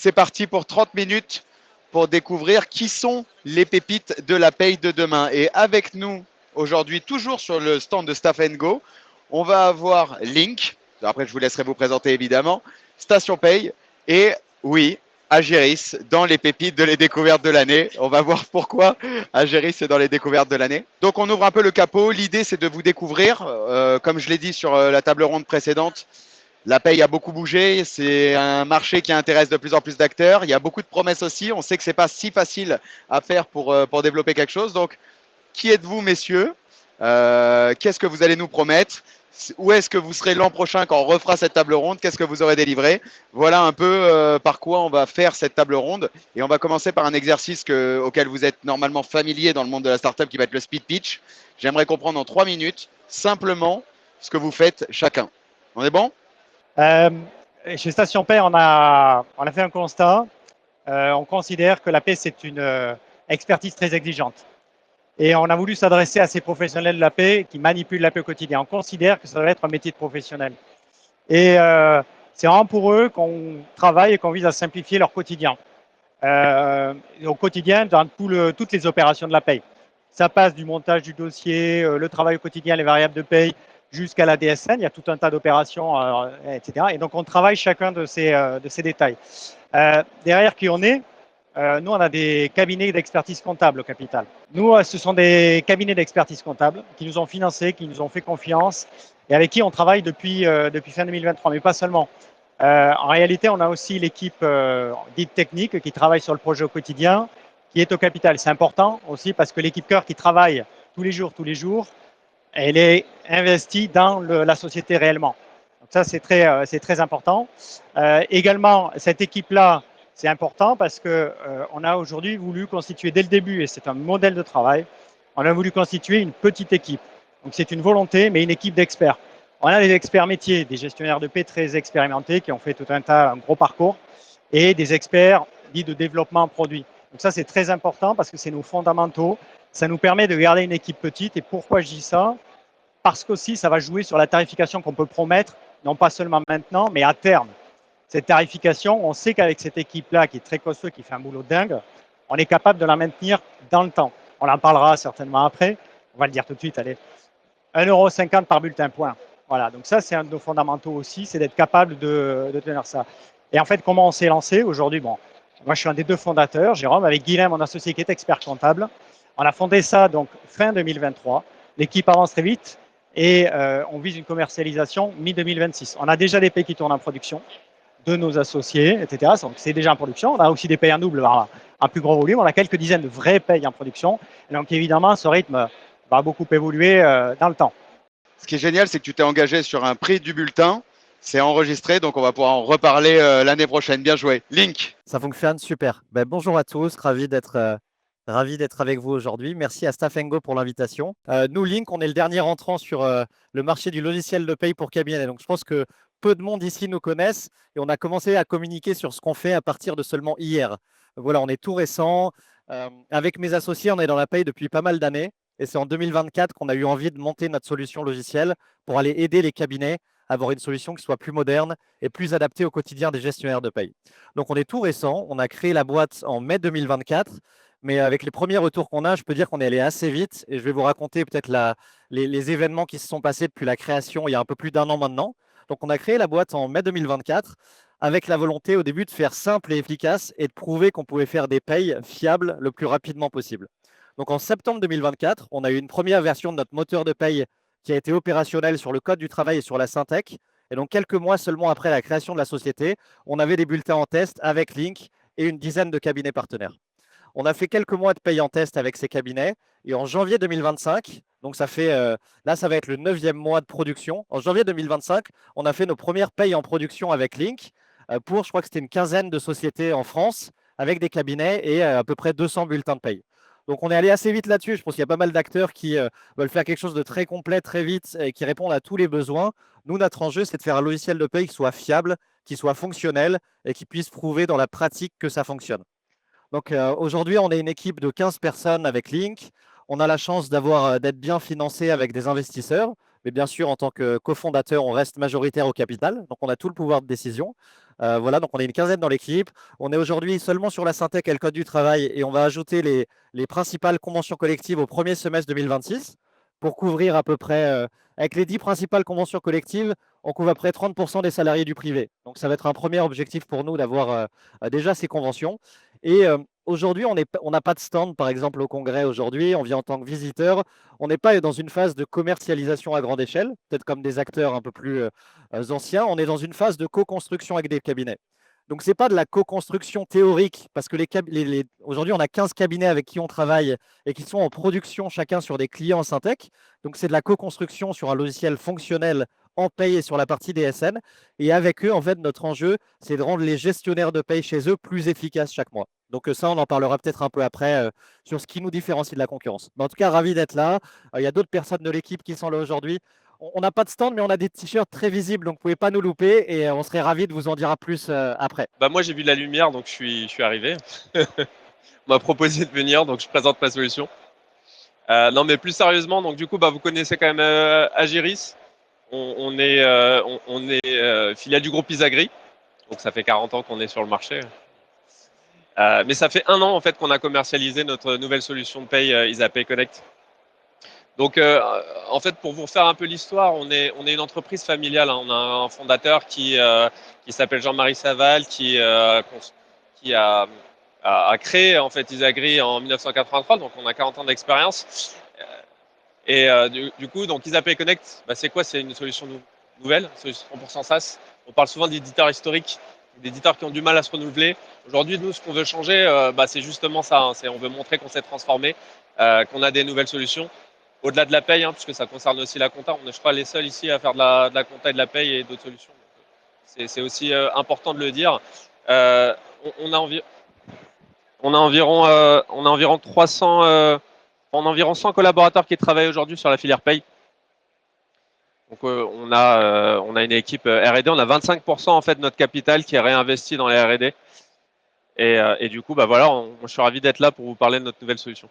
C'est parti pour 30 minutes pour découvrir qui sont les pépites de la paye de demain. Et avec nous aujourd'hui, toujours sur le stand de Staff Go, on va avoir Link. Après, je vous laisserai vous présenter évidemment. Station Paye et oui, Agéris dans les pépites de les découvertes de l'année. On va voir pourquoi Agéris est dans les découvertes de l'année. Donc on ouvre un peu le capot. L'idée c'est de vous découvrir. Comme je l'ai dit sur la table ronde précédente, la paye a beaucoup bougé. C'est un marché qui intéresse de plus en plus d'acteurs. Il y a beaucoup de promesses aussi. On sait que c'est pas si facile à faire pour développer quelque chose. Donc qui êtes-vous, messieurs? Qu'est-ce que vous allez nous promettre? Où est-ce que vous serez l'an prochain quand on refera cette table ronde? Qu'est-ce que vous aurez délivré? Voilà un peu par quoi on va faire cette table ronde. Et on va commencer par un exercice auquel vous êtes normalement familier dans le monde de la startup qui va être le speed pitch. J'aimerais comprendre en 3 minutes simplement ce que vous faites chacun. On est bon? Chez Station Paix, on a fait un constat. On considère que la paix, c'est une expertise très exigeante. Et on a voulu s'adresser à ces professionnels de la paix qui manipulent la paix au quotidien. On considère que ça doit être un métier de professionnel. Et c'est vraiment pour eux qu'on travaille et qu'on vise à simplifier leur quotidien. Au quotidien, dans toutes les opérations de la paie. Ça passe du montage du dossier, le travail au quotidien, les variables de paie, jusqu'à la DSN. Il y a tout un tas d'opérations, etc. Et donc, on travaille chacun de ces détails. Derrière qui on est, nous, on a des cabinets d'expertise comptable au capital. Nous, ce sont des cabinets d'expertise comptable qui nous ont financés, qui nous ont fait confiance et avec qui on travaille depuis fin 2023, mais pas seulement. En réalité, on a aussi l'équipe dite technique qui travaille sur le projet au quotidien, qui est au capital. C'est important aussi parce que l'équipe cœur qui travaille tous les jours, elle est investie dans la société réellement. Donc ça, c'est très important. Également, cette équipe-là, c'est important parce que on a aujourd'hui voulu constituer dès le début, et c'est un modèle de travail, on a voulu constituer une petite équipe. Donc c'est une volonté, mais une équipe d'experts. On a des experts métiers, des gestionnaires de paie très expérimentés qui ont fait un gros parcours, et des experts dits de développement produit. Donc ça, c'est très important parce que c'est nos fondamentaux. Ça nous permet de garder une équipe petite. Et pourquoi je dis ça? Parce qu'aussi, ça va jouer sur la tarification qu'on peut promettre, non pas seulement maintenant, mais à terme. Cette tarification, on sait qu'avec cette équipe-là, qui est très costaud, qui fait un boulot dingue, on est capable de la maintenir dans le temps. On en parlera certainement après. On va le dire tout de suite, allez. 1,50 € par bulletin point. Voilà, donc ça, c'est un de nos fondamentaux aussi, c'est d'être capable de tenir ça. Et en fait, comment on s'est lancé aujourd'hui? Bon, moi, je suis un des deux fondateurs, Jérôme, avec Guilhem, mon associé qui est expert comptable. On a fondé ça donc fin 2023. L'équipe avance très vite et on vise une commercialisation mi-2026. On a déjà des pays qui tournent en production de nos associés, etc. Donc, c'est déjà en production. On a aussi des payes en double à plus gros volume. On a quelques dizaines de vraies payes en production. Et donc, évidemment, ce rythme va beaucoup évoluer dans le temps. Ce qui est génial, c'est que tu t'es engagé sur un prix du bulletin. C'est enregistré, donc on va pouvoir en reparler l'année prochaine. Bien joué. Link. Ça fonctionne super. Bonjour à tous, ravi d'être avec vous aujourd'hui. Merci à Staff Go pour l'invitation. Nous, Link, on est le dernier entrant sur le marché du logiciel de paye pour cabinet. Donc, je pense que peu de monde ici nous connaissent et on a commencé à communiquer sur ce qu'on fait à partir de seulement hier. Donc, voilà, on est tout récent. Avec mes associés, on est dans la paye depuis pas mal d'années et c'est en 2024 qu'on a eu envie de monter notre solution logicielle pour aller aider les cabinets à avoir une solution qui soit plus moderne et plus adaptée au quotidien des gestionnaires de paye. Donc, on est tout récent. On a créé la boîte en mai 2024. Mais avec les premiers retours qu'on a, je peux dire qu'on est allé assez vite et je vais vous raconter peut-être les événements qui se sont passés depuis la création il y a un peu plus d'un an maintenant. Donc, on a créé la boîte en mai 2024 avec la volonté au début de faire simple et efficace et de prouver qu'on pouvait faire des payes fiables le plus rapidement possible. Donc, en septembre 2024, on a eu une première version de notre moteur de paye qui a été opérationnel sur le code du travail et sur la Syntec. Et donc, quelques mois seulement après la création de la société, on avait des bulletins en test avec Link et une dizaine de cabinets partenaires. On a fait quelques mois de paye en test avec ces cabinets. Et en janvier 2025, donc ça fait, là, ça va être le 9e mois de production. En janvier 2025, on a fait nos premières payes en production avec Link pour, je crois que c'était une quinzaine de sociétés en France avec des cabinets et à peu près 200 bulletins de paye. Donc, on est allé assez vite là-dessus. Je pense qu'il y a pas mal d'acteurs qui veulent faire quelque chose de très complet, très vite et qui répondent à tous les besoins. Nous, notre enjeu, c'est de faire un logiciel de paye qui soit fiable, qui soit fonctionnel et qui puisse prouver dans la pratique que ça fonctionne. Donc aujourd'hui, on est une équipe de 15 personnes avec Link. On a la chance d'être bien financé avec des investisseurs. Mais bien sûr, en tant que cofondateur, on reste majoritaire au capital. Donc on a tout le pouvoir de décision. Voilà, donc on est une quinzaine dans l'équipe. On est aujourd'hui seulement sur la Syntec et le Code du travail et on va ajouter les principales conventions collectives au premier semestre 2026 pour couvrir à peu près, avec les 10 principales conventions collectives, on couvre à peu près 30% des salariés du privé. Donc ça va être un premier objectif pour nous d'avoir déjà ces conventions. Et aujourd'hui, on n'a pas de stand, par exemple, au congrès aujourd'hui. On vient en tant que visiteur. On n'est pas dans une phase de commercialisation à grande échelle, peut-être comme des acteurs un peu plus anciens. On est dans une phase de co-construction avec des cabinets. Donc, ce n'est pas de la co-construction théorique, parce que aujourd'hui, on a 15 cabinets avec qui on travaille et qui sont en production chacun sur des clients Syntec. Donc, c'est de la co-construction sur un logiciel fonctionnel en paye et sur la partie DSN. Et avec eux, en fait, notre enjeu, c'est de rendre les gestionnaires de paye chez eux plus efficaces chaque mois. Donc ça, on en parlera peut-être un peu après sur ce qui nous différencie de la concurrence. Mais en tout cas, ravi d'être là. Il y a d'autres personnes de l'équipe qui sont là aujourd'hui. On n'a pas de stand, mais on a des t-shirts très visibles, donc vous ne pouvez pas nous louper. Et on serait ravis de vous en dire plus après. Bah moi, j'ai vu de la lumière, donc je suis arrivé. On m'a proposé de venir, donc je présente ma solution. Non, mais plus sérieusement, donc du coup, bah, vous connaissez quand même Agiris. On est filiale du groupe Isagri, donc ça fait 40 ans qu'on est sur le marché. Mais ça fait 1 an en fait qu'on a commercialisé notre nouvelle solution de paye IsaPay Connect. Donc en fait, pour vous refaire un peu l'histoire, on est une entreprise familiale. Hein. On a un fondateur qui s'appelle Jean-Marie Saval, qui a créé en fait Isagri en 1983. Donc on a 40 ans d'expérience. Et du coup, donc IsaPay Connect, bah, c'est quoi? C'est une solution nouvelle, une solution 100% SaaS. On parle souvent d'éditeurs historiques, d'éditeurs qui ont du mal à se renouveler. Aujourd'hui, nous, ce qu'on veut changer, bah, c'est justement ça. Hein. On veut montrer qu'on s'est transformé, qu'on a des nouvelles solutions. Au-delà de la paye, hein, puisque ça concerne aussi la compta. On est, je crois, les seuls ici à faire de la compta et de la paye et d'autres solutions. C'est aussi important de le dire. On a environ 300, on a environ 100 collaborateurs qui travaillent aujourd'hui sur la filière paye. Donc on a une équipe R&D, on a 25% en fait de notre capital qui est réinvesti dans les R&D. Et du coup, bah voilà, je suis ravi d'être là pour vous parler de notre nouvelle solution.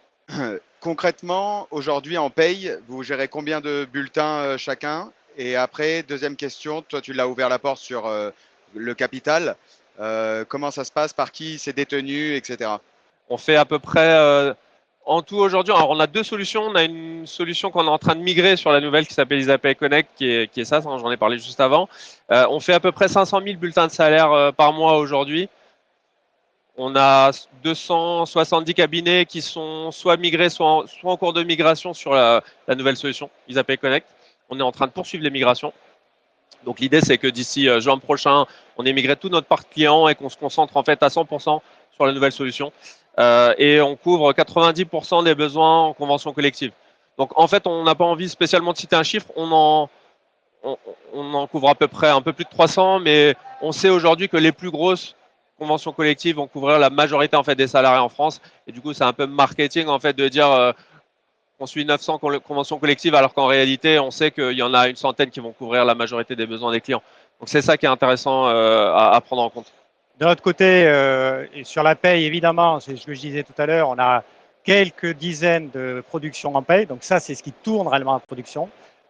Concrètement, aujourd'hui en paye, vous gérez combien de bulletins chacun? Et après, deuxième question, toi tu l'as ouvert la porte sur le capital. Comment ça se passe? Par qui c'est détenu, etc. On fait à peu près en tout aujourd'hui. Alors on a 2 solutions. On a une solution qu'on est en train de migrer sur la nouvelle qui s'appelle IsaPay Connect, qui est ça, j'en ai parlé juste avant. On fait à peu près 500 000 bulletins de salaire par mois aujourd'hui. On a 270 cabinets qui sont soit migrés, soit en cours de migration sur la nouvelle solution IsaPay Connect. On est en train de poursuivre les migrations. Donc l'idée, c'est que d'ici juin prochain, on ait migré tout notre parc client et qu'on se concentre en fait à 100% sur la nouvelle solution. Et on couvre 90% des besoins en convention collective. Donc en fait, on n'a pas envie spécialement de citer un chiffre. On en couvre à peu près un peu plus de 300, mais on sait aujourd'hui que les plus grosses conventions collectives vont couvrir la majorité en fait des salariés en France. Et du coup, c'est un peu marketing en fait de dire qu'on suit 900 conventions collectives, alors qu'en réalité, on sait qu'il y en a une centaine qui vont couvrir la majorité des besoins des clients. Donc c'est ça qui est intéressant à prendre en compte. De l'autre côté, et sur la paye, évidemment, c'est ce que je disais tout à l'heure, on a quelques dizaines de productions en paye. Donc ça, c'est ce qui tourne réellement en production.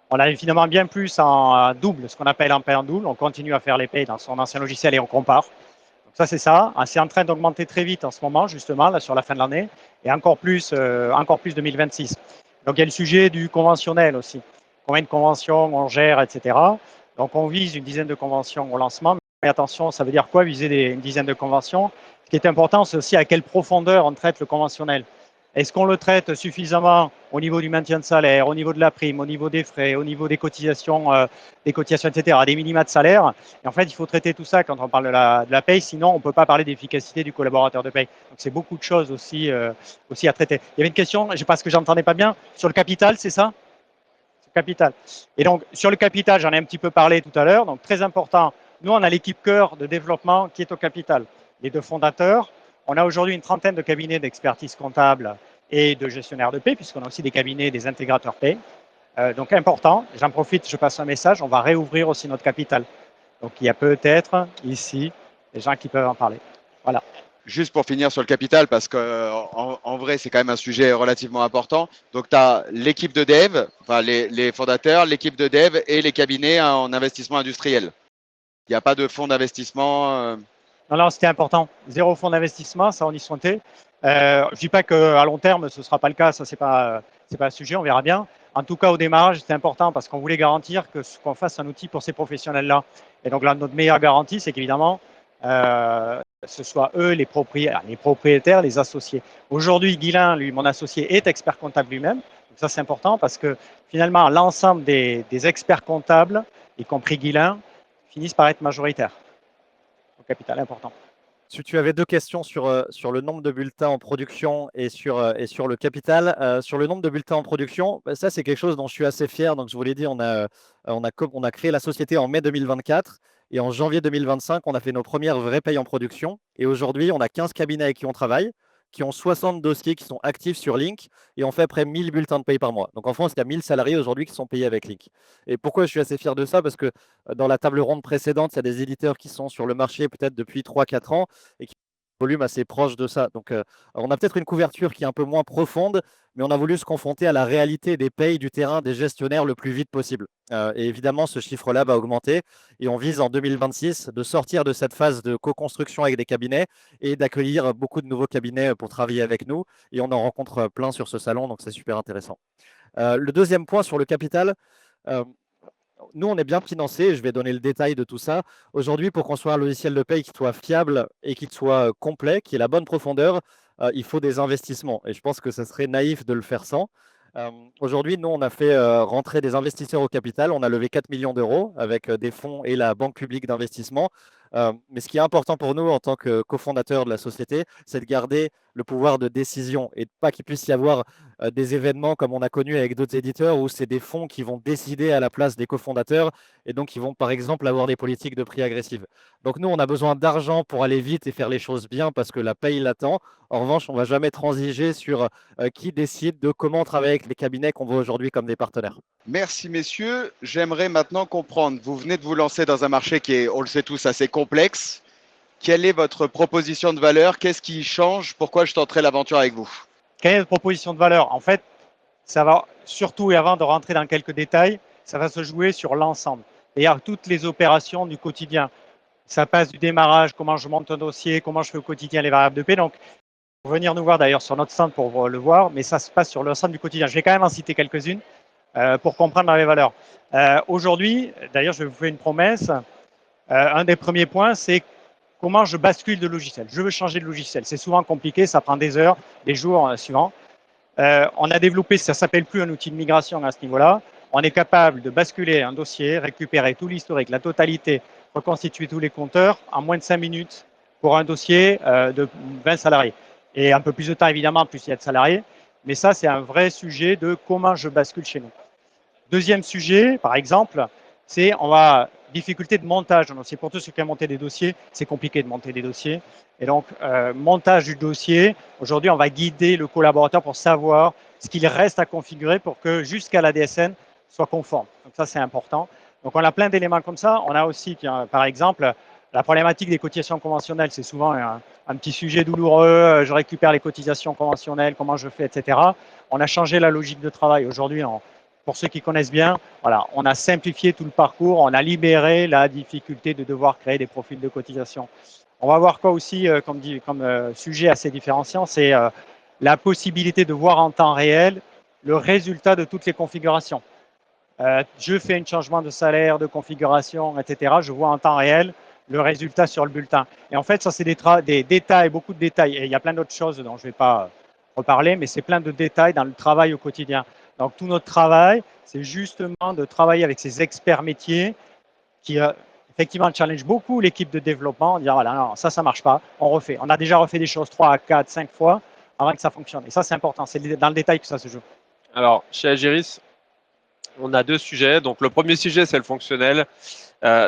On a évidemment bien plus en double, ce qu'on appelle en paye en double. On continue à faire les payes dans son ancien logiciel et on compare. Donc ça, c'est ça. C'est en train d'augmenter très vite en ce moment, justement, là, sur la fin de l'année, et encore plus 2026. Donc il y a le sujet du conventionnel aussi. Combien de conventions on gère, etc. Donc on vise une dizaine de conventions au lancement. Mais attention, ça veut dire quoi, viser une dizaine de conventions? Ce qui est important, c'est aussi à quelle profondeur on traite le conventionnel. Est-ce qu'on le traite suffisamment au niveau du maintien de salaire, au niveau de la prime, au niveau des frais, au niveau des cotisations, etc., des minima de salaire? Et en fait, il faut traiter tout ça quand on parle de la paye, sinon on ne peut pas parler d'efficacité du collaborateur de paye. Donc c'est beaucoup de choses aussi à traiter. Il y avait une question, je ne sais pas ce que j'entendais pas bien, sur le capital, c'est ça? Capital. Et donc, sur le capital, j'en ai un petit peu parlé tout à l'heure, donc très important. Nous, on a l'équipe cœur de développement qui est au capital. Les 2 fondateurs, on a aujourd'hui une trentaine de cabinets d'expertise comptable et de gestionnaires de paie, puisqu'on a aussi des cabinets, des intégrateurs paie. Donc, important, j'en profite, je passe un message, on va réouvrir aussi notre capital. Donc, il y a peut-être ici des gens qui peuvent en parler. Voilà. Juste pour finir sur le capital, parce qu'en vrai, c'est quand même un sujet relativement important. Donc, tu as l'équipe de dev, enfin les fondateurs, l'équipe de dev et les cabinets en investissement industriel. Il n'y a pas de fonds d'investissement Non, c'était important. 0 fonds d'investissement, ça on y sentait. Je dis pas qu'à long terme, ce sera pas le cas, ça c'est pas un sujet, on verra bien. En tout cas, au démarrage, c'était important parce qu'on voulait garantir qu'on fasse un outil pour ces professionnels-là. Et donc là, notre meilleure garantie, c'est qu'évidemment, ce soit eux les propriétaires, les associés. Aujourd'hui, Guilain, lui, mon associé, est expert comptable lui-même. Donc ça, c'est important parce que finalement, l'ensemble des experts comptables, y compris Guilain, finissent par être majoritaires au capital important. Tu avais 2 questions sur le nombre de bulletins en production et sur le capital. Sur le nombre de bulletins en production, ça, c'est quelque chose dont je suis assez fier. Donc, je vous l'ai dit, on a créé la société en mai 2024 et en janvier 2025, on a fait nos premières vraies payes en production. Et aujourd'hui, on a 15 cabinets avec qui on travaille, qui ont 60 dossiers qui sont actifs sur Link et on fait près 1000 bulletins de paye par mois. Donc, en France, il y a 1000 salariés aujourd'hui qui sont payés avec Link. Et pourquoi je suis assez fier de ça? Parce que dans la table ronde précédente, il y a des éditeurs qui sont sur le marché peut-être depuis 3-4 ans et qui ont un volume assez proche de ça. Donc, on a peut-être une couverture qui est un peu moins profonde, mais on a voulu se confronter à la réalité des payes du terrain des gestionnaires le plus vite possible. Et évidemment, ce chiffre-là va augmenter et on vise en 2026 de sortir de cette phase de co-construction avec des cabinets et d'accueillir beaucoup de nouveaux cabinets pour travailler avec nous. Et on en rencontre plein sur ce salon, donc c'est super intéressant. Le deuxième point sur le capital, nous, on est bien financé et je vais donner le détail de tout ça. Aujourd'hui, pour construire un logiciel de paye qui soit fiable et qui soit complet, qui ait la bonne profondeur, il faut des investissements. Et je pense que ce serait naïf de le faire sans. Aujourd'hui, nous, on a fait rentrer des investisseurs au capital. On a levé 4 millions d'euros avec des fonds et la Banque publique d'investissement. Mais ce qui est important pour nous en tant que cofondateur de la société, c'est de garder le pouvoir de décision et pas qu'il puisse y avoir des événements comme on a connu avec d'autres éditeurs où c'est des fonds qui vont décider à la place des cofondateurs et donc ils vont par exemple avoir des politiques de prix agressives. Donc nous, on a besoin d'argent pour aller vite et faire les choses bien parce que la paye l'attend. En revanche, on ne va jamais transiger sur qui décide de comment travailler avec les cabinets qu'on voit aujourd'hui comme des partenaires. Merci messieurs. J'aimerais maintenant comprendre, vous venez de vous lancer dans un marché qui est, on le sait tous, assez complexe. Quelle est votre proposition de valeur? Qu'est-ce qui change? Pourquoi je tenterai l'aventure avec vous? Quelle est notre proposition de valeur? En fait, ça va surtout, et avant de rentrer dans quelques détails, ça va se jouer sur l'ensemble. C'est-à-dire toutes les opérations du quotidien. Ça passe du démarrage, comment je monte un dossier, comment je fais au quotidien les variables de paie. Donc, pour venir nous voir d'ailleurs sur notre stand pour le voir, mais ça se passe sur l'ensemble du quotidien. Je vais quand même en citer quelques-unes pour comprendre les valeurs. Aujourd'hui, d'ailleurs, je vais vous faire une promesse. Un des premiers points, c'est comment je bascule de logiciel. Je veux changer de logiciel. C'est souvent compliqué, ça prend des heures, des jours suivants. On a développé, ça ne s'appelle plus un outil de migration à ce niveau-là. On est capable de basculer un dossier, récupérer tout l'historique, la totalité, reconstituer tous les compteurs en moins de 5 minutes pour un dossier de 20 salariés. Et un peu plus de temps, évidemment, plus il y a de salariés. Mais ça, c'est un vrai sujet de comment je bascule chez nous. Deuxième sujet, par exemple, c'est difficulté de montage d'un dossier. Pour tous ceux qui ont monté des dossiers, c'est compliqué de monter des dossiers. Et donc, montage du dossier, aujourd'hui, on va guider le collaborateur pour savoir ce qu'il reste à configurer pour que jusqu'à la DSN soit conforme. Donc ça, c'est important. Donc, on a plein d'éléments comme ça. On a aussi, par exemple, la problématique des cotisations conventionnelles, c'est souvent un petit sujet douloureux. Je récupère les cotisations conventionnelles, comment je fais, etc. On a changé la logique de travail. Aujourd'hui, pour ceux qui connaissent bien, voilà, on a simplifié tout le parcours, on a libéré la difficulté de devoir créer des profils de cotisation. On va voir quoi aussi comme sujet assez différenciant, c'est la possibilité de voir en temps réel le résultat de toutes les configurations. Je fais un changement de salaire, de configuration, etc. Je vois en temps réel le résultat sur le bulletin. Et en fait, ça, c'est des détails, beaucoup de détails. Et il y a plein d'autres choses dont je ne vais pas reparler, mais c'est plein de détails dans le travail au quotidien. Donc, tout notre travail, c'est justement de travailler avec ces experts métiers qui, effectivement, challenge beaucoup l'équipe de développement en disant, voilà, non, ça ne marche pas, on refait. On a déjà refait des choses 3, 4, 5 fois avant que ça fonctionne. Et ça, c'est important. C'est dans le détail que ça se joue. Alors, chez Agiris, on a 2 sujets. Donc, le premier sujet, c'est le fonctionnel.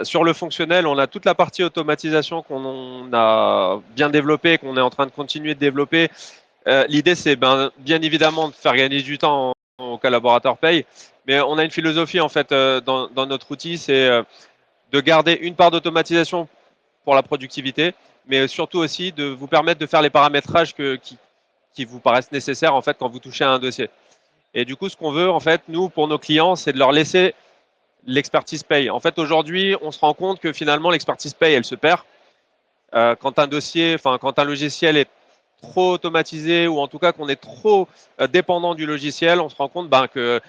Sur le fonctionnel, on a toute la partie automatisation qu'on a bien développée, qu'on est en train de continuer de développer. L'idée, c'est bien évidemment de faire gagner du temps aux collaborateurs paye, mais on a une philosophie en fait dans notre outil, c'est de garder une part d'automatisation pour la productivité, mais surtout aussi de vous permettre de faire les paramétrages qui vous paraissent nécessaires en fait quand vous touchez à un dossier. Et du coup, ce qu'on veut en fait, nous, pour nos clients, c'est de leur laisser l'expertise paye. En fait, aujourd'hui, on se rend compte que finalement, l'expertise paye, elle se perd. Quand un logiciel est trop automatisé ou en tout cas qu'on est trop dépendant du logiciel, on se rend compte que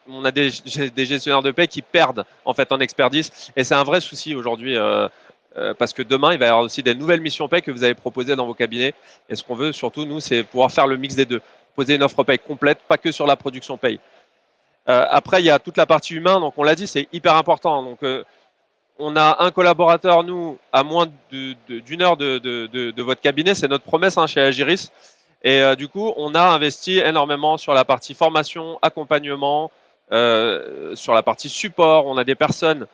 on a des gestionnaires de paie qui perdent en fait en expertise et c'est un vrai souci aujourd'hui parce que demain il va y avoir aussi des nouvelles missions paie que vous avez proposées dans vos cabinets et ce qu'on veut surtout nous c'est pouvoir faire le mix des deux, proposer une offre paie complète, pas que sur la production paie. Après il y a toute la partie humaine, donc on l'a dit c'est hyper important. Donc on a un collaborateur, nous, à moins d'une heure de votre cabinet. C'est notre promesse chez Agiris. Et du coup, on a investi énormément sur la partie formation, accompagnement, sur la partie support. On a des personnes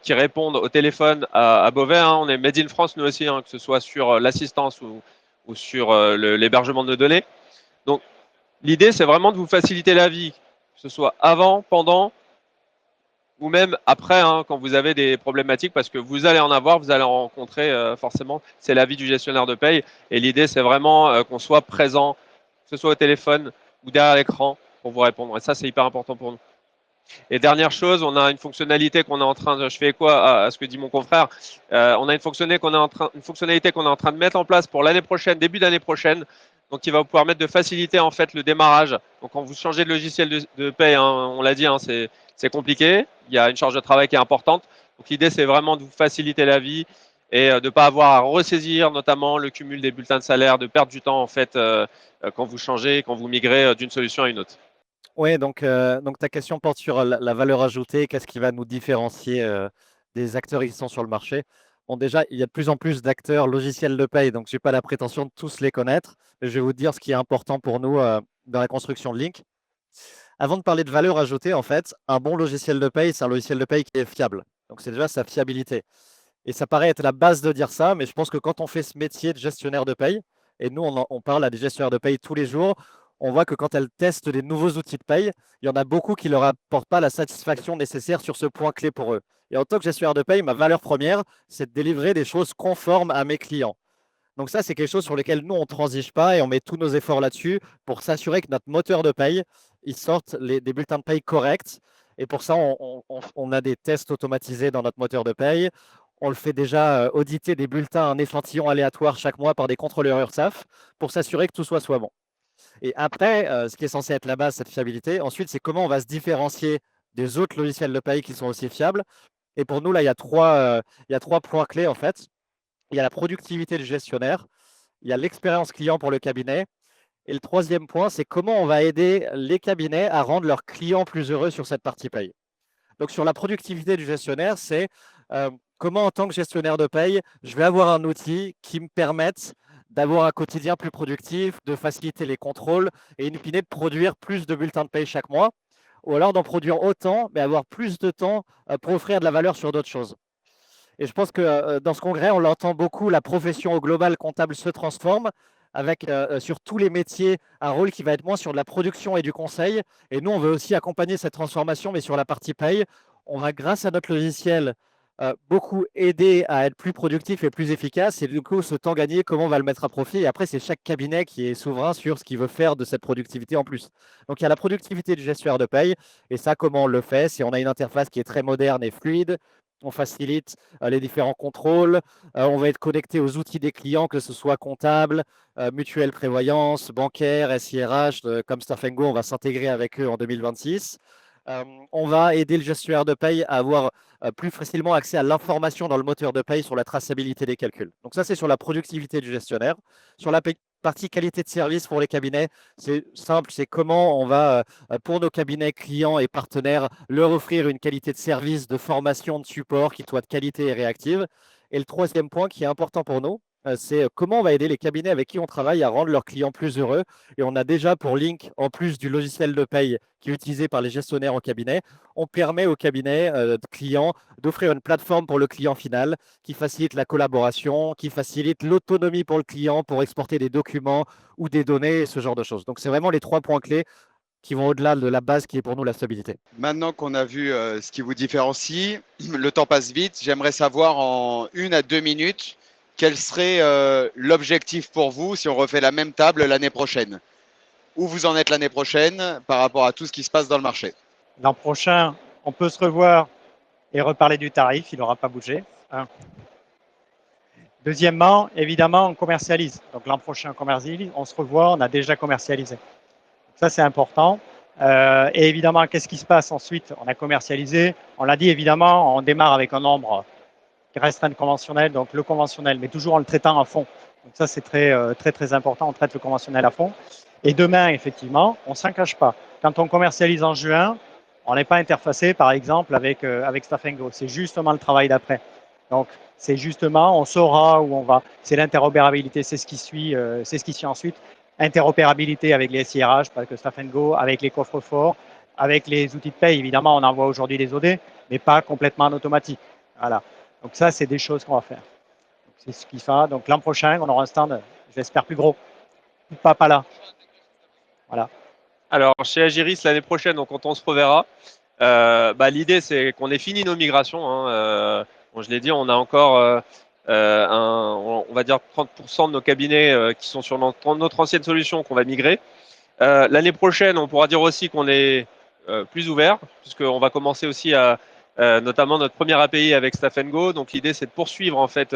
qui répondent au téléphone à Beauvais. On est Made in France, nous aussi, que ce soit sur l'assistance ou sur l'hébergement de nos données. Donc, l'idée, c'est vraiment de vous faciliter la vie, que ce soit avant, pendant, ou même après, quand vous avez des problématiques, parce que vous allez en avoir, vous allez en rencontrer forcément. C'est la vie du gestionnaire de paye. Et l'idée, c'est vraiment qu'on soit présent, que ce soit au téléphone ou derrière l'écran, pour vous répondre. Et ça, c'est hyper important pour nous. Et dernière chose, on a une fonctionnalité qu'on est en train de, je fais écho à ce que dit mon confrère, on a une fonctionnalité qu'on est en train de mettre en place pour l'année prochaine, début d'année prochaine, donc qui va vous permettre de faciliter en fait le démarrage. Donc quand vous changez de logiciel de paye, on l'a dit, c'est compliqué, il y a une charge de travail qui est importante. Donc l'idée c'est vraiment de vous faciliter la vie et de ne pas avoir à ressaisir notamment le cumul des bulletins de salaire, de perdre du temps en fait quand vous changez, quand vous migrez d'une solution à une autre. Oui, donc ta question porte sur la valeur ajoutée, qu'est-ce qui va nous différencier des acteurs existants sur le marché. Bon, déjà, il y a de plus en plus d'acteurs logiciels de paye, donc je n'ai pas la prétention de tous les connaître. Mais je vais vous dire ce qui est important pour nous dans la construction de Link. Avant de parler de valeur ajoutée, en fait, un bon logiciel de paye, c'est un logiciel de paye qui est fiable. Donc c'est déjà sa fiabilité. Et ça paraît être la base de dire ça, mais je pense que quand on fait ce métier de gestionnaire de paye, et nous, on parle à des gestionnaires de paye tous les jours, on voit que quand elles testent des nouveaux outils de paye, il y en a beaucoup qui ne leur apportent pas la satisfaction nécessaire sur ce point clé pour eux. Et en tant que gestionnaire de paye, ma valeur première, c'est de délivrer des choses conformes à mes clients. Donc ça, c'est quelque chose sur lequel nous, on ne transige pas et on met tous nos efforts là-dessus pour s'assurer que notre moteur de paye, il sorte des bulletins de paye corrects. Et pour ça, on a des tests automatisés dans notre moteur de paye. On le fait déjà auditer des bulletins en échantillon aléatoire chaque mois par des contrôleurs URSSAF pour s'assurer que tout soit bon. Et après, ce qui est censé être la base, cette fiabilité, ensuite, c'est comment on va se différencier des autres logiciels de paye qui sont aussi fiables. Et pour nous, là, il y a trois points clés en fait. Il y a la productivité du gestionnaire, il y a l'expérience client pour le cabinet. Et le troisième point, c'est comment on va aider les cabinets à rendre leurs clients plus heureux sur cette partie paye. Donc, sur la productivité du gestionnaire, c'est comment, en tant que gestionnaire de paye, je vais avoir un outil qui me permette d'avoir un quotidien plus productif, de faciliter les contrôles et in fine de produire plus de bulletins de paye chaque mois, ou alors d'en produire autant, mais avoir plus de temps pour offrir de la valeur sur d'autres choses. Et je pense que dans ce congrès, on l'entend beaucoup, la profession au global comptable se transforme avec sur tous les métiers un rôle qui va être moins sur de la production et du conseil. Et nous, on veut aussi accompagner cette transformation, mais sur la partie paye, on va, grâce à notre logiciel, beaucoup aider à être plus productif et plus efficace. Et du coup, ce temps gagné, comment on va le mettre à profit? Et après, c'est chaque cabinet qui est souverain sur ce qu'il veut faire de cette productivité en plus. Donc, il y a la productivité du gestionnaire de paye. Et ça, comment on le fait? C'est on a une interface qui est très moderne et fluide. On facilite les différents contrôles. On va être connecté aux outils des clients, que ce soit comptable, mutuelle prévoyance, bancaire, SIRH, comme Staff & Go, on va s'intégrer avec eux en 2026. On va aider le gestionnaire de paye à avoir plus facilement accès à l'information dans le moteur de paye sur la traçabilité des calculs. Donc ça, c'est sur la productivité du gestionnaire. Sur la partie qualité de service pour les cabinets, c'est simple, c'est comment on va, pour nos cabinets clients et partenaires, leur offrir une qualité de service, de formation, de support qui soit de qualité et réactive. Et le troisième point qui est important pour nous, c'est comment on va aider les cabinets avec qui on travaille à rendre leurs clients plus heureux. Et on a déjà pour Link, en plus du logiciel de paye qui est utilisé par les gestionnaires en cabinet, on permet aux cabinets de clients d'offrir une plateforme pour le client final qui facilite la collaboration, qui facilite l'autonomie pour le client pour exporter des documents ou des données, ce genre de choses. Donc, c'est vraiment les 3 points clés qui vont au-delà de la base qui est pour nous la stabilité. Maintenant qu'on a vu ce qui vous différencie, le temps passe vite. J'aimerais savoir en 1 à 2 minutes quel serait l'objectif pour vous si on refait la même table l'année prochaine. Où vous en êtes l'année prochaine par rapport à tout ce qui se passe dans le marché? L'an prochain, on peut se revoir et reparler du tarif, il n'aura pas bougé. Hein. Deuxièmement, évidemment, on commercialise. Donc l'an prochain, on commercialise, on se revoit, on a déjà commercialisé. Ça, c'est important. Et évidemment, qu'est-ce qui se passe ensuite? On a commercialisé. On l'a dit, évidemment, on démarre avec un nombre qui restreint de conventionnel, donc le conventionnel, mais toujours en le traitant à fond. Donc ça, c'est très important. On traite le conventionnel à fond. Et demain, effectivement, on ne s'en cache pas. Quand on commercialise en juin, on n'est pas interfacé, par exemple, avec Staf & Go. C'est justement le travail d'après. Donc, c'est justement, on saura où on va. C'est l'interopérabilité, c'est ce qui suit ensuite. Interopérabilité avec les SIRH, parce que Staf & Go, avec les coffres forts, avec les outils de paye. Évidemment, on envoie aujourd'hui des OD, mais pas complètement en automatique. Voilà. Donc ça, c'est des choses qu'on va faire. C'est ce qui fait. Donc l'an prochain, on aura un stand, j'espère, plus gros. Pas là. Voilà. Alors, chez Agiris, l'année prochaine, donc, quand on se reverra, l'idée, c'est qu'on ait fini nos migrations. Hein, bon, je l'ai dit, on a encore on va dire 30% de nos cabinets qui sont sur notre ancienne solution qu'on va migrer. L'année prochaine, on pourra dire aussi qu'on est plus ouvert, puisqu'on va commencer aussi à notamment notre première API avec Staf & Go. Donc l'idée, c'est de poursuivre en fait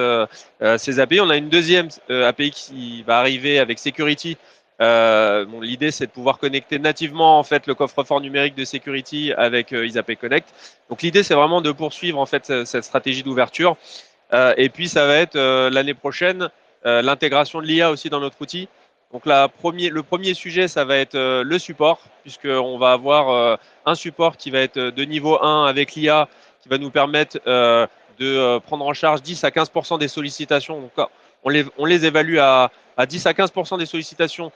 ces API. On a une deuxième API qui va arriver avec Security. L'idée, c'est de pouvoir connecter nativement en fait le coffre-fort numérique de Security avec ISAPay Connect. Donc l'idée, c'est vraiment de poursuivre en fait cette stratégie d'ouverture. Et puis ça va être l'année prochaine l'intégration de l'IA aussi dans notre outil. Donc le premier sujet, ça va être le support, puisqu'on va avoir un support qui va être de niveau 1 avec l'IA, qui va nous permettre de prendre en charge 10 à 15% des sollicitations. Donc, on les évalue à 10 à 15% des sollicitations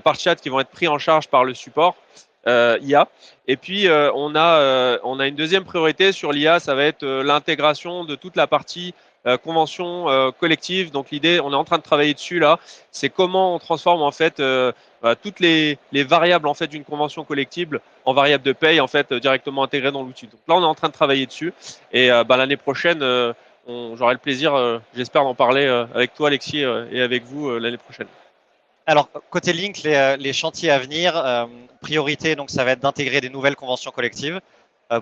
par chat qui vont être pris en charge par le support IA. Et puis, on a une deuxième priorité sur l'IA, ça va être l'intégration de toute la partie convention collective. Donc l'idée, on est en train de travailler dessus là, c'est comment on transforme en fait toutes les variables en fait d'une convention collective en variables de paye en fait directement intégrées dans l'outil. Donc là, on est en train de travailler dessus et l'année prochaine, j'aurai le plaisir, j'espère, d'en parler avec toi, Alexis, et avec vous l'année prochaine. Alors, côté Link, les chantiers à venir, priorité, donc ça va être d'intégrer des nouvelles conventions collectives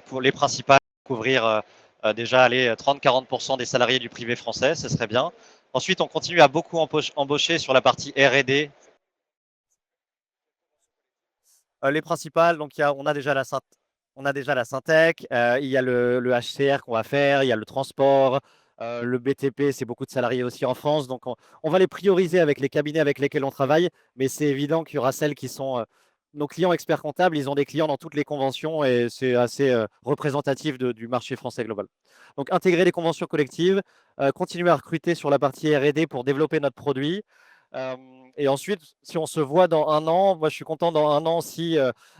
pour les principales, couvrir déjà 30-40% des salariés du privé français, ce serait bien. Ensuite, on continue à beaucoup embaucher sur la partie R&D. Les principales, donc on a déjà la Syntec, il y a le HCR qu'on va faire, il y a le transport, le BTP, c'est beaucoup de salariés aussi en France. Donc, on va les prioriser avec les cabinets avec lesquels on travaille, mais c'est évident qu'il y aura celles qui sont nos clients experts comptables. Ils ont des clients dans toutes les conventions et c'est assez représentatif du marché français global. Donc, intégrer les conventions collectives, continuer à recruter sur la partie R&D pour développer notre produit. Et ensuite, si on se voit dans un an, moi je suis content dans un an si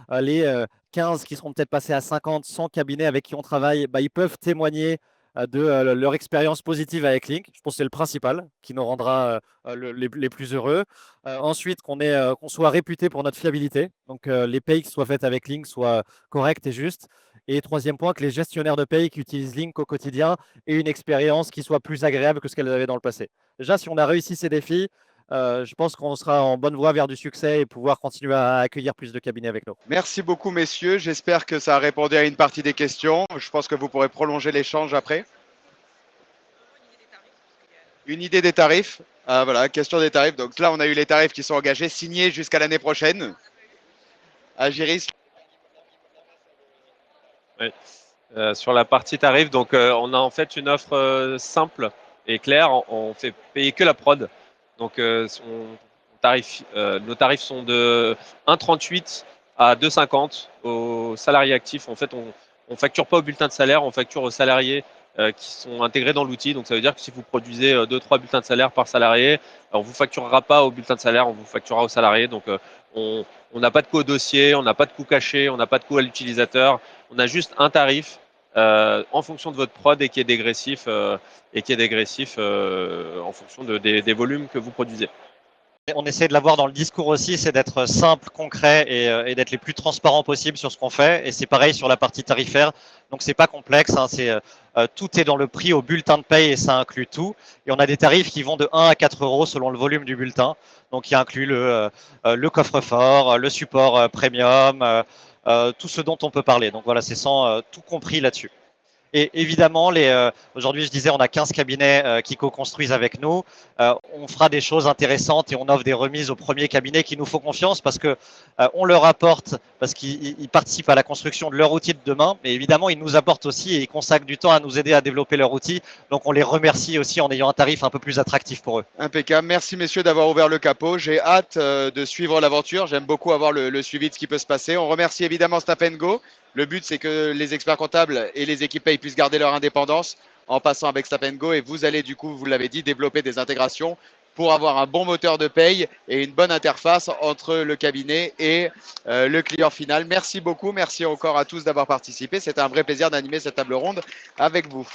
les 15 qui seront peut-être passés à 50, 100 cabinets avec qui on travaille, ils peuvent témoigner de leur expérience positive avec Link. Je pense que c'est le principal qui nous rendra les plus heureux. Ensuite, qu'on soit réputé pour notre fiabilité. Donc, les payes qui soient faites avec Link soient correctes et justes. Et troisième point, que les gestionnaires de payes qui utilisent Link au quotidien aient une expérience qui soit plus agréable que ce qu'elles avaient dans le passé. Déjà, si on a réussi ces défis, je pense qu'on sera en bonne voie vers du succès et pouvoir continuer à accueillir plus de cabinets avec nous. Merci beaucoup, messieurs. J'espère que ça a répondu à une partie des questions. Je pense que vous pourrez prolonger l'échange après. Une idée des tarifs. Voilà, question des tarifs. Donc là, on a eu les tarifs qui sont engagés, signés jusqu'à l'année prochaine. Agiris. Oui. Sur la partie tarif, donc on a en fait une offre simple et claire. On fait payer que la prod. Donc nos tarifs sont de 1,38 à 2,50 aux salariés actifs. En fait, on facture pas au bulletin de salaire, on facture aux salariés qui sont intégrés dans l'outil. Donc ça veut dire que si vous produisez 2-3 bulletins de salaire par salarié, on vous facturera pas au bulletin de salaire, on vous facturera aux salariés. Donc on n'a pas de coût au dossier, on n'a pas de coût caché, on n'a pas de coût à l'utilisateur. On a juste un tarif en fonction de votre prod et qui est dégressif en fonction des volumes que vous produisez. On essaie de l'avoir dans le discours aussi, c'est d'être simple, concret et d'être les plus transparents possible sur ce qu'on fait. Et c'est pareil sur la partie tarifaire. Donc c'est pas complexe, hein, tout est dans le prix au bulletin de paye et ça inclut tout. Et on a des tarifs qui vont de 1 à 4 euros selon le volume du bulletin. Donc il inclut le coffre-fort, le support premium, tout ce dont on peut parler. Donc voilà, c'est tout compris là-dessus. Et évidemment, aujourd'hui, je disais, on a 15 cabinets qui co-construisent avec nous. On fera des choses intéressantes et on offre des remises aux premiers cabinets qui nous font confiance parce que on leur apporte, parce qu'ils participent à la construction de leur outil de demain. Mais évidemment, ils nous apportent aussi et ils consacrent du temps à nous aider à développer leur outil. Donc, on les remercie aussi en ayant un tarif un peu plus attractif pour eux. Impeccable. Merci messieurs d'avoir ouvert le capot. J'ai hâte de suivre l'aventure. J'aime beaucoup avoir le suivi de ce qui peut se passer. On remercie évidemment Staff Go. Le but, c'est que les experts comptables et les équipes paye puissent garder leur indépendance en passant avec Staff Go. Et vous allez, du coup, vous l'avez dit, développer des intégrations pour avoir un bon moteur de paye et une bonne interface entre le cabinet et le client final. Merci beaucoup. Merci encore à tous d'avoir participé. C'était un vrai plaisir d'animer cette table ronde avec vous.